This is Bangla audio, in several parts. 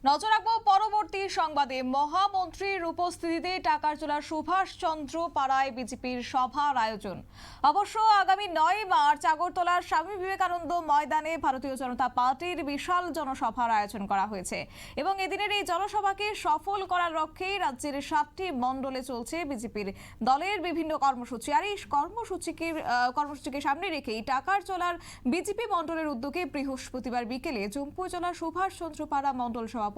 নজর রাখবো পরবর্তী সংবাদে। মহামন্ত্রীর উপস্থিতিতে টাকারজোলার সুভাষচন্দ্র পাড়ায় বিজেপির সভার আয়োজন। অবশ্য আগামী ৯ মার্চ আগরতলার স্বামী বিবেকানন্দ ময়দানে ভারতীয় জনতা পার্টির বিশাল জনসভার আয়োজন করা হয়েছে এবং এদিনের এই জনসভাকে সফল করার লক্ষ্যেই রাজ্যের ৭টি মণ্ডলে চলছে বিজেপির দলের বিভিন্ন কর্মসূচি। আর এই কর্মসূচিকে সামনে রেখেই টাকারজোলার বিজেপি মণ্ডলের উদ্যোগে বৃহস্পতিবার বিকেলে জম্পুজলা সুভাষচন্দ্র পাড়া মণ্ডল সভাপতি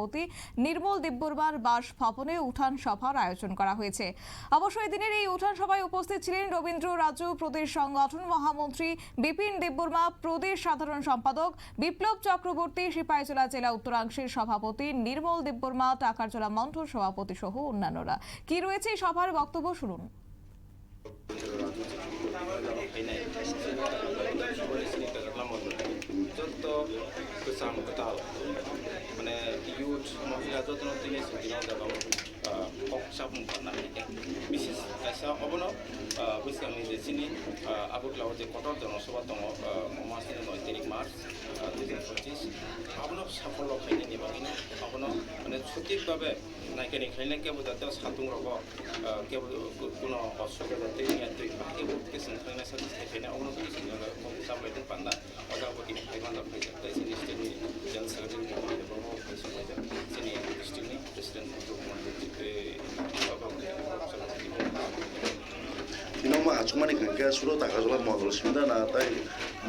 নির্মল দেববর্মার বাসভবনে উঠান সভার আয়োজন করা হয়েছে। অবশ্য এদিনের এই উঠান সভায় উপস্থিত ছিলেন রবীন্দ্র রাজু প্রদেশ সংগঠন মহামন্ত্রী বিপিন দেববর্মা, প্রদেশ সাধারণ সম্পাদক বিপ্লব চক্রবর্তী, সিপাহীজলা জেলা উত্তরাংশের সভাপতি নির্মল দেববর্মা, টাকারজোলা মণ্ডল সভাপতি সহ অন্যান্যরা। কি রয়েছে এই সভার বক্তব্য শুনুন। মানে ইউথ মহিলা যত্ন তিনি সুদিনাव जाबाव कक्सा बुंफारना बिसेस कायसा अबनो बैसागनि जेसिनि आगरतलाव जे कटर जनसभा दङ मासनि 9 तारिख मार्च 2025 अबनो सफल खायनायनि बागैनो अबनो माने सঠিকভাবে नायकेनि खायनाय केबो जाते सातुं रग केबो कोनो असुबिदा जाते याते केबो केसन खायनाय साथि खायनाय अबनो बिसिनि सामलायदों पान्दा अजाबति खायमान जाबाय जाते सिनि स्टेटनि general secretary Tinong maachumani kangkaya suro Takarzula model simda na tai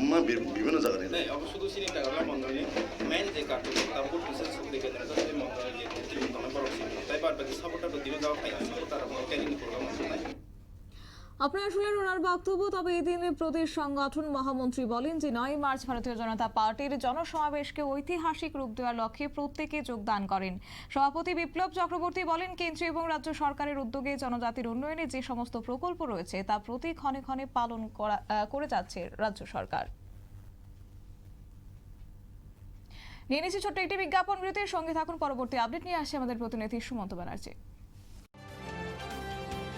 ma বিভিন্ন জায়গা নেই অবশ্য শুধু সিনি টাকারজোলা মন্ডলে মেন যে কার্যক্রম তারপর বিশেষ শক্তি কেন্দ্র যে মন্ডলে যে তিন তমে বড় তাই বাদ বাকি সাপোর্টার দিনে যাওয়া খাই সাপোর্টার ট্রেনিং প্রোগ্রাম নাই। আপনারা শুনলেন ওনার বক্তব্য। তবে এদিন প্রদেশ সংগঠন মহামন্ত্রী বলেন যে ৯ মার্চ ভারতীয় জনতা পার্টির জনসমাবেশকে ঐতিহাসিক রূপ দেওয়ার লক্ষ্যে প্রত্যেকে যোগদান করেন। সভাপতি বিপ্লব চক্রবর্তী বলেন, কেন্দ্রীয় এবং রাজ্য সরকারের উদ্যোগে জনজাতির উন্নয়নে যে সমস্ত প্রকল্প রয়েছে তা প্রতি ক্ষণে ক্ষণে পালন করে যাচ্ছে রাজ্য সরকার। নিয়ে নিচ্ছি ছোট্ট একটি বিজ্ঞাপন বিরতির সঙ্গে থাকুন। পরবর্তী আপডেট নিয়ে আসছে আমাদের প্রতিনিধি সুমন্ত ব্যানার্জি।